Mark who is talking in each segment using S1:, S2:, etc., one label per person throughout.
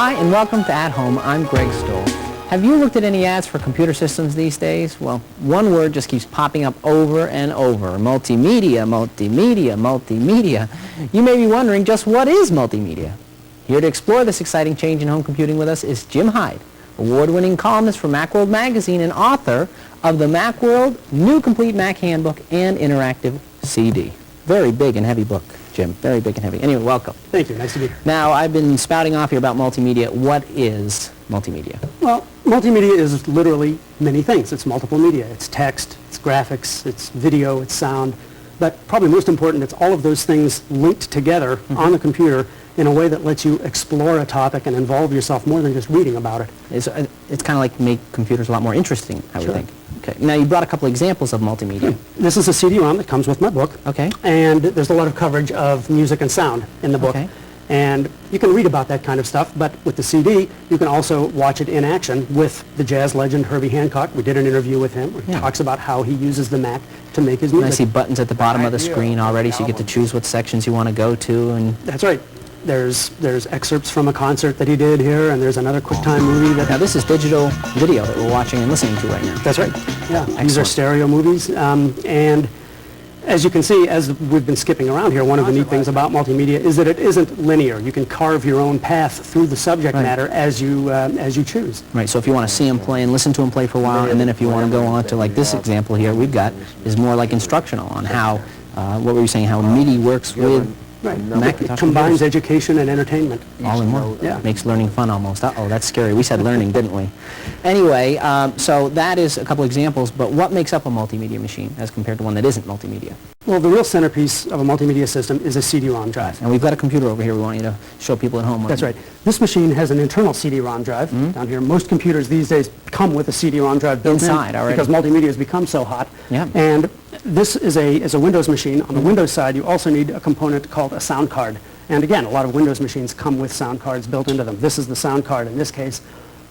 S1: Hi, and welcome to At Home. I'm Greg Stoll. Have you looked at any ads for computer systems these days? Well, one word just keeps popping up over and over. Multimedia, multimedia, multimedia. You may be wondering, just what is multimedia? Here to explore this exciting change in home computing with us is Jim Hyde, award-winning columnist for Macworld magazine and author of the Macworld New Complete Mac Handbook and Interactive CD. Very big and heavy book, Jim. Very big and heavy. Anyway, welcome.
S2: Thank you. Nice to be here.
S1: Now, I've been spouting off here about multimedia. What is multimedia?
S2: Well, multimedia is literally many things. It's multiple media. It's text, it's graphics, it's video, it's sound. But probably most important, it's all of those things linked together on the computer in a way that lets you explore a topic and involve yourself more than just reading about it.
S1: It's kind of like make computers a lot more interesting, I would think. Okay. Now, you brought a couple examples of multimedia.
S2: This is a CD-ROM that comes with my book.
S1: Okay.
S2: And there's a lot of coverage of music and sound in the book.
S1: Okay.
S2: And you can read about that kind of stuff, but with the CD, you can also watch it in action with the jazz legend Herbie Hancock. We did an interview with him where he talks about how he uses the Mac to make his music.
S1: And I see buttons at the bottom of the screen already, so you get to choose what sections you want to go to. And
S2: that's right. There's excerpts from a concert that he did here, and there's another QuickTime movie that...
S1: Now, this is digital video that we're watching and listening to right now.
S2: That's right. Yeah.
S1: Excellent.
S2: These are stereo movies, and as you can see, as we've been skipping around here, one of the neat things about multimedia is that it isn't linear. You can carve your own path through the subject matter as you choose.
S1: Right, so if you want to see him play and listen to him play for a while, and then if you want to go on to, like this example here we've got, is more like instructional on how, what were you saying, how MIDI works with
S2: It combines education and entertainment.
S1: All in one.
S2: Yeah.
S1: Makes learning fun almost. Uh-oh, that's scary. We said learning, didn't we? Anyway, so that is a couple examples, but what makes up a multimedia machine as compared to one that isn't multimedia?
S2: Well, the real centerpiece of a multimedia system is a CD-ROM drive.
S1: And we've got a computer over here we want you to show people at home.
S2: That's right. This machine has an internal CD-ROM drive down here. Most computers these days come with a CD-ROM drive built
S1: inside already,
S2: because multimedia has become so hot.
S1: Yeah.
S2: And this is a Windows machine. On the Windows side, you also need a component called a sound card. And again, a lot of Windows machines come with sound cards built into them. This is the sound card in this case.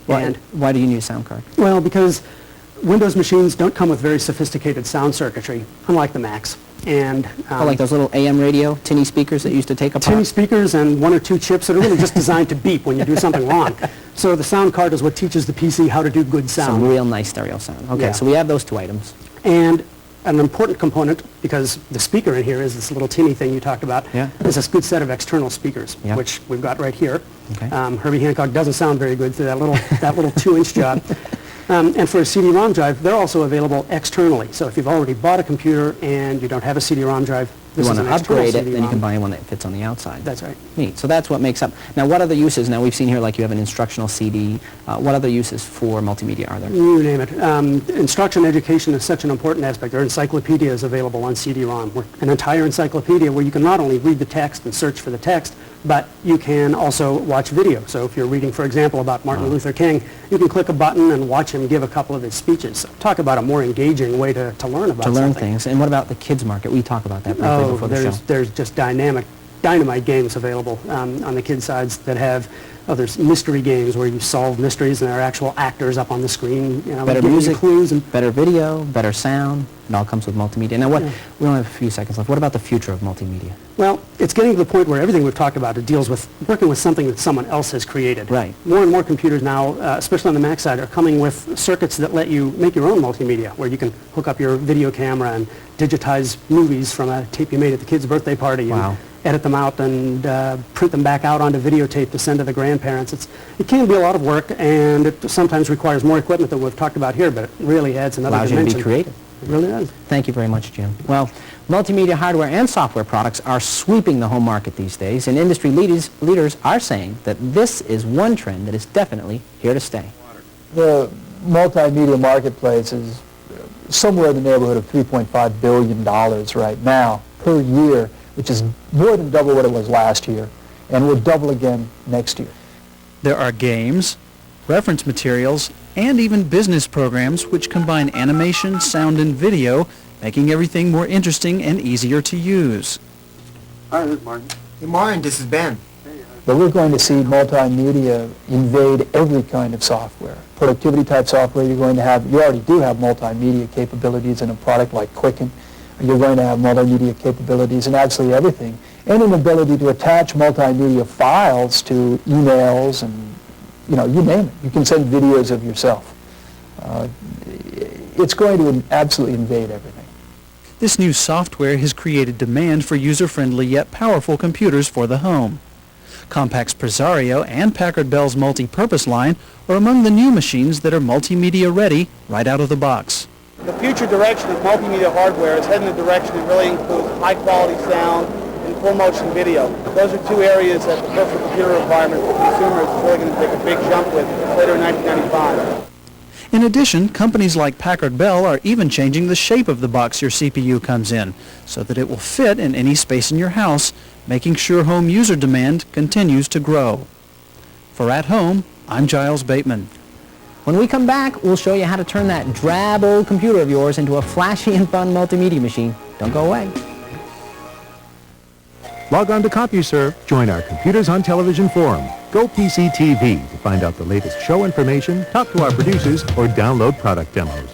S1: Why do you need a sound card?
S2: Well, because Windows machines don't come with very sophisticated sound circuitry, unlike the Macs. And
S1: like those little AM radio tinny speakers that used to take apart?
S2: Tinny speakers and one or two chips that are really just designed to beep when you do something wrong. So the sound card is what teaches the PC how to do good sound.
S1: Some real nice stereo sound. Okay, so we have those two items.
S2: And an important component, because the speaker in here is this little tinny thing you talked about, is this good set of external speakers, which we've got right here.
S1: Okay.
S2: Herbie Hancock doesn't sound very good through that little 2-inch job. And for a CD-ROM drive, they're also available externally. So if you've already bought a computer and you don't have a CD-ROM drive, this is an external
S1: upgrade it,
S2: CD-ROM.
S1: then you can buy one that fits on the outside.
S2: That's right.
S1: Neat. So that's what makes up. Now, what other uses? Now, we've seen here like you have an instructional CD. What other uses for multimedia are there?
S2: You name it. Instruction education is such an important aspect. There are encyclopedias available on CD-ROM. An entire encyclopedia where you can not only read the text and search for the text, but you can also watch video. So if you're reading, for example, about Martin Luther King, you can click a button and watch him give a couple of his speeches. So talk about a more engaging way to learn about something.
S1: To learn things. And what about the kids market? We talk about that briefly before the show.
S2: There's just dynamite games available on the kids' sides that have, there's mystery games where you solve mysteries and there are actual actors up on the screen. You know,
S1: better music, clues, and better video, better sound. It all comes with multimedia. Now, we only have a few seconds left. What about the future of multimedia?
S2: Well, it's getting to the point where everything we've talked about, it deals with working with something that someone else has created.
S1: Right.
S2: More and more computers now, especially on the Mac side, are coming with circuits that let you make your own multimedia, where you can hook up your video camera and digitize movies from a tape you made at the kid's birthday party.
S1: Wow.
S2: And edit them out and print them back out onto videotape to send to the grandparents. It can be a lot of work, and it sometimes requires more equipment than we've talked about here, but it really adds another dimension.
S1: Allows you to be creative.
S2: It really does.
S1: Thank you very much, Jim. Well, multimedia hardware and software products are sweeping the home market these days, and industry leaders are saying that this is one trend that is definitely here to stay.
S3: The multimedia marketplace is somewhere in the neighborhood of $3.5 billion right now per year, which is more than double what it was last year, and will double again next year.
S4: There are games, reference materials, and even business programs which combine animation, sound, and video, making everything more interesting and easier to use.
S5: Hi, this is Martin.
S6: Hey, Martin, this is Ben.
S3: But we're going to see multimedia invade every kind of software. Productivity type software, you already do have multimedia capabilities in a product like Quicken. You're going to have multimedia capabilities in absolutely everything, and an ability to attach multimedia files to emails and you name it. You can send videos of yourself. It's going to absolutely invade everything.
S4: This new software has created demand for user-friendly yet powerful computers for the home. Compaq's Presario and Packard Bell's multi-purpose line are among the new machines that are multimedia ready right out of the box.
S5: The future direction of multimedia hardware is heading in the direction that really includes high-quality sound and full-motion video. Those are two areas that the personal computer environment for consumers is really going to take a big jump with later in 1995.
S4: In addition, companies like Packard Bell are even changing the shape of the box your CPU comes in so that it will fit in any space in your house, making sure home user demand continues to grow. For At Home, I'm Giles Bateman.
S1: When we come back, we'll show you how to turn that drab old computer of yours into a flashy and fun multimedia machine. Don't go away.
S6: Log on to CompuServe, join our Computers on Television forum. Go PCTV to find out the latest show information, talk to our producers, or download product demos.